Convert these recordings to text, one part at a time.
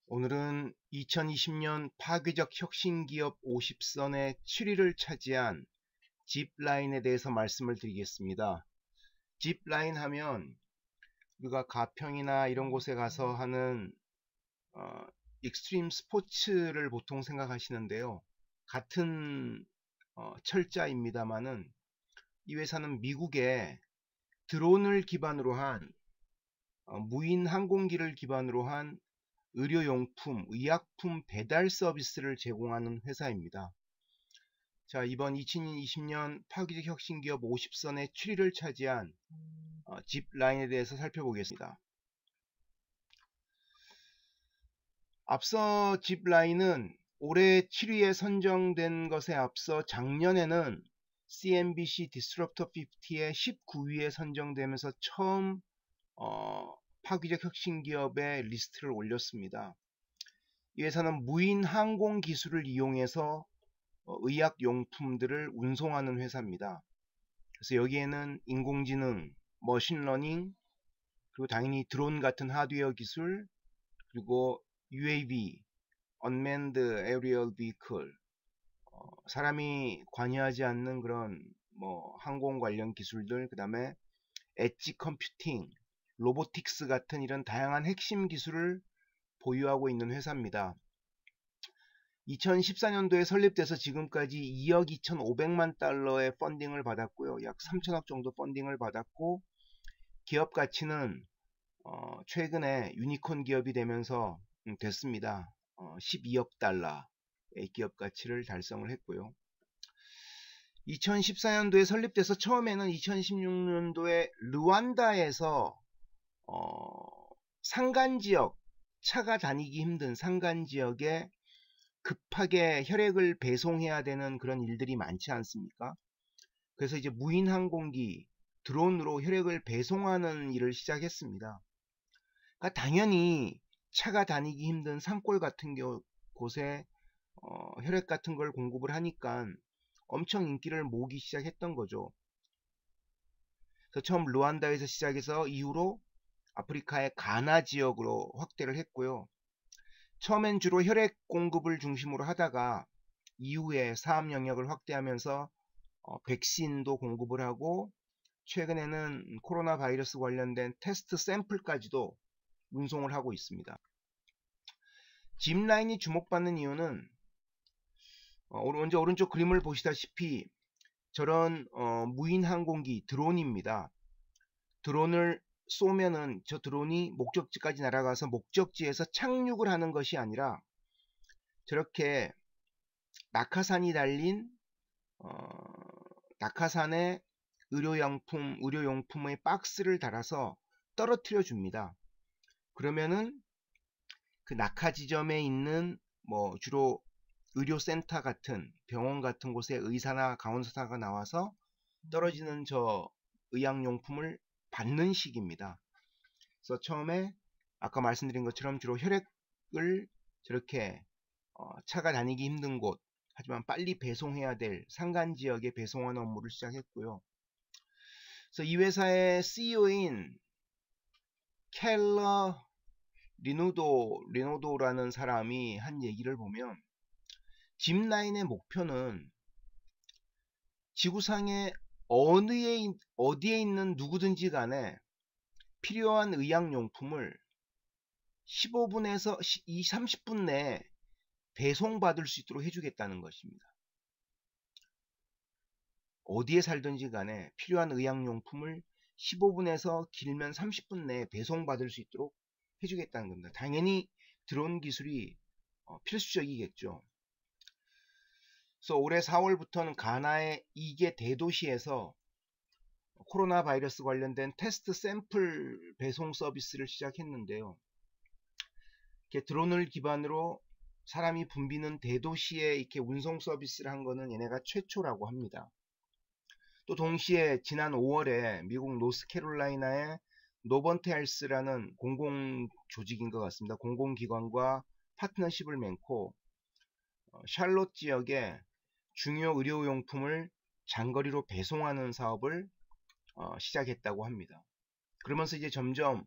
오늘은 2020년 파괴적 혁신기업 50선의 7위를 차지한 짚라인에 대해서 말씀을 드리겠습니다. 짚라인 하면 우리가 가평이나 이런 곳에 가서 하는 익스트림 스포츠를 보통 생각하시는데요. 같은 철자입니다만은 이 회사는 미국의 드론을 기반으로 한 무인 항공기를 기반으로 한 의료용품, 의약품 배달 서비스를 제공하는 회사입니다. 자, 이번 2020년 파괴적 혁신기업 50선의 7위를 차지한 짚라인에 대해서 살펴보겠습니다. 앞서 짚라인은 올해 7위에 선정된 것에 앞서 작년에는 CNBC 디스럽터 50의 19위에 선정되면서 처음 파괴적 혁신기업의 리스트를 올렸습니다. 이 회사는 무인 항공 기술을 이용해서 의약용품들을 운송하는 회사입니다. 그래서 여기에는 인공지능, 머신러닝, 그리고 당연히 드론 같은 하드웨어 기술, 그리고 UAV, Unmanned Aerial Vehicle, 사람이 관여하지 않는 그런 항공 관련 기술들, 그 다음에 엣지 컴퓨팅, 로보틱스 같은 이런 다양한 핵심 기술을 보유하고 있는 회사입니다. 2014년도에 설립돼서 지금까지 2억 2,500만 달러의 펀딩을 받았고요. 약 3천억 정도 펀딩을 받았고, 기업 가치는 최근에 유니콘 기업이 되면서 됐습니다. 12억 달러의 기업 가치를 달성을 했고요. 2014년도에 설립돼서 처음에는 2016년도에 르완다에서 산간지역, 차가 다니기 힘든 산간지역에 급하게 혈액을 배송해야 되는 그런 일들이 많지 않습니까? 그래서 이제 무인 항공기, 드론으로 혈액을 배송하는 일을 시작했습니다. 그러니까 당연히 차가 다니기 힘든 산골 같은 곳에 혈액 같은 걸 공급을 하니까 엄청 인기를 모으기 시작했던 거죠. 그래서 처음 루안다에서 시작해서 이후로 아프리카의 가나 지역으로 확대를 했고요. 처음엔 주로 혈액 공급을 중심으로 하다가 이후에 사업 영역을 확대하면서 백신도 공급을 하고, 최근에는 코로나 바이러스 관련된 테스트 샘플까지도 운송을 하고 있습니다. 짚라인이 주목받는 이유는 먼저 오른쪽 그림을 보시다시피 저런 무인 항공기 드론입니다. 드론을 쏘면은 저 드론이 목적지까지 날아가서 목적지에서 착륙을 하는 것이 아니라 저렇게 낙하산이 달린 낙하산에 의료용품의 박스를 달아서 떨어뜨려 줍니다. 그러면은 그 낙하 지점에 있는 주로 의료센터 같은 병원 같은 곳에 의사나 간호사가 나와서 떨어지는 저 의약용품을 받는 식입니다. 그래서 처음에 아까 말씀드린 것처럼 주로 혈액을 저렇게 차가 다니기 힘든 곳, 하지만 빨리 배송해야 될 산간지역에 배송하는 업무를 시작했고요. 그래서 이 회사의 CEO인 켈러 리노도라는 사람이 한 얘기를 보면, 짚라인의 목표는 지구상에 어디에 있는 누구든지 간에 필요한 의약용품을 15분에서 30분 내에 배송받을 수 있도록 해주겠다는 것입니다. 어디에 살든지 간에 필요한 의약용품을 15분에서 길면 30분 내에 배송받을 수 있도록 해주겠다는 겁니다. 당연히 드론 기술이 필수적이겠죠. 그래서 올해 4월부터는 가나의 2개 대도시에서 코로나 바이러스 관련된 테스트 샘플 배송 서비스를 시작했는데요. 이렇게 드론을 기반으로 사람이 붐비는 대도시에 이렇게 운송 서비스를 한 거는 얘네가 최초라고 합니다. 또 동시에 지난 5월에 미국 노스캐롤라이나의 노번트 헬스라는 공공 조직인 것 같습니다. 공공기관과 파트너십을 맺고 샬롯 지역에 중요 의료용품을 장거리로 배송하는 사업을 시작했다고 합니다. 그러면서 이제 점점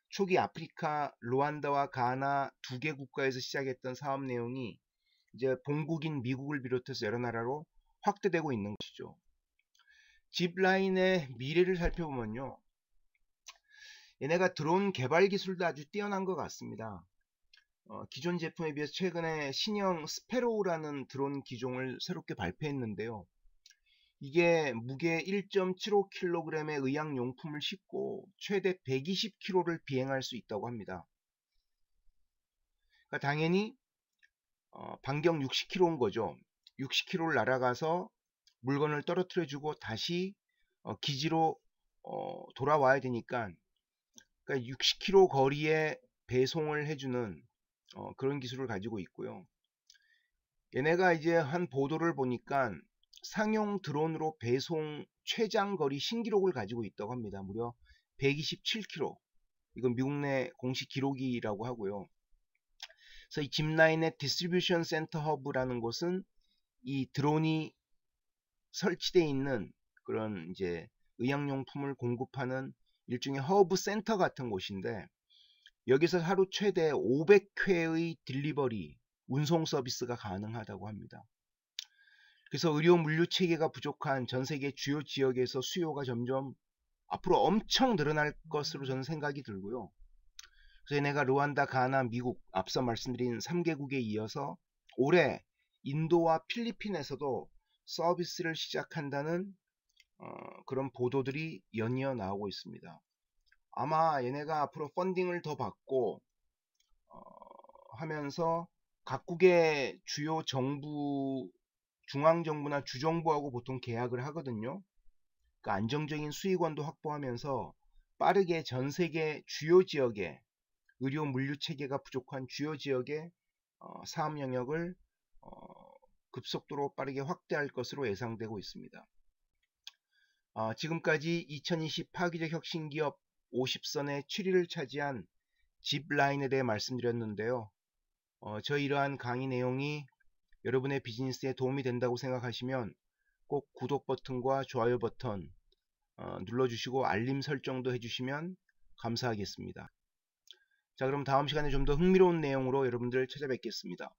초기 아프리카 루안다와 가나 두 개 국가에서 시작했던 사업 내용이 이제 본국인 미국을 비롯해서 여러 나라로 확대되고 있는 것이죠. 짚라인의 미래를 살펴보면요, 얘네가 드론 개발 기술도 아주 뛰어난 것 같습니다. 기존 제품에 비해서 최근에 신형 스페로우라는 드론 기종을 새롭게 발표했는데요. 이게 무게 1.75kg의 의약용품을 싣고 최대 120km를 비행할 수 있다고 합니다. 그러니까 당연히 반경 60km인 거죠. 60km를 날아가서 물건을 떨어뜨려주고 다시 기지로 돌아와야 되니까, 그러니까 60km 거리에 배송을 해주는 그런 기술을 가지고 있고요. 얘네가 이제 한 보도를 보니까 상용 드론으로 배송 최장거리 신기록을 가지고 있다고 합니다. 무려 127km. 이건 미국 내 공식 기록이라고 하고요. 그래서 이 짚라인의 디스트리뷰션 센터 허브라는 곳은 이 드론이 설치되어 있는 그런 이제 의약용품을 공급하는 일종의 허브 센터 같은 곳인데, 여기서 하루 최대 500회의 딜리버리 운송 서비스가 가능하다고 합니다. 그래서 의료 물류 체계가 부족한 전 세계 주요 지역에서 수요가 점점 앞으로 엄청 늘어날 것으로 저는 생각이 들고요. 그래서 얘네가 루안다, 가나, 미국 앞서 말씀드린 3개국에 이어서 올해 인도와 필리핀에서도 서비스를 시작한다는 그런 보도들이 연이어 나오고 있습니다. 아마 얘네가 앞으로 펀딩을 더 받고 하면서 각국의 주요 정부, 중앙정부나 주정부하고 보통 계약을 하거든요. 그러니까 안정적인 수익원도 확보하면서 빠르게 전 세계 주요 지역에 의료 물류 체계가 부족한 주요 지역의 사업 영역을 급속도로 빠르게 확대할 것으로 예상되고 있습니다. 지금까지 2020 파기적 혁신기업 50선의 7위를 차지한 짚라인에 대해 말씀드렸는데요. 저희 이러한 강의 내용이 여러분의 비즈니스에 도움이 된다고 생각하시면 꼭 구독 버튼과 좋아요 버튼 눌러주시고 알림 설정도 해주시면 감사하겠습니다. 자, 그럼 다음 시간에 좀 더 흥미로운 내용으로 여러분들 찾아뵙겠습니다.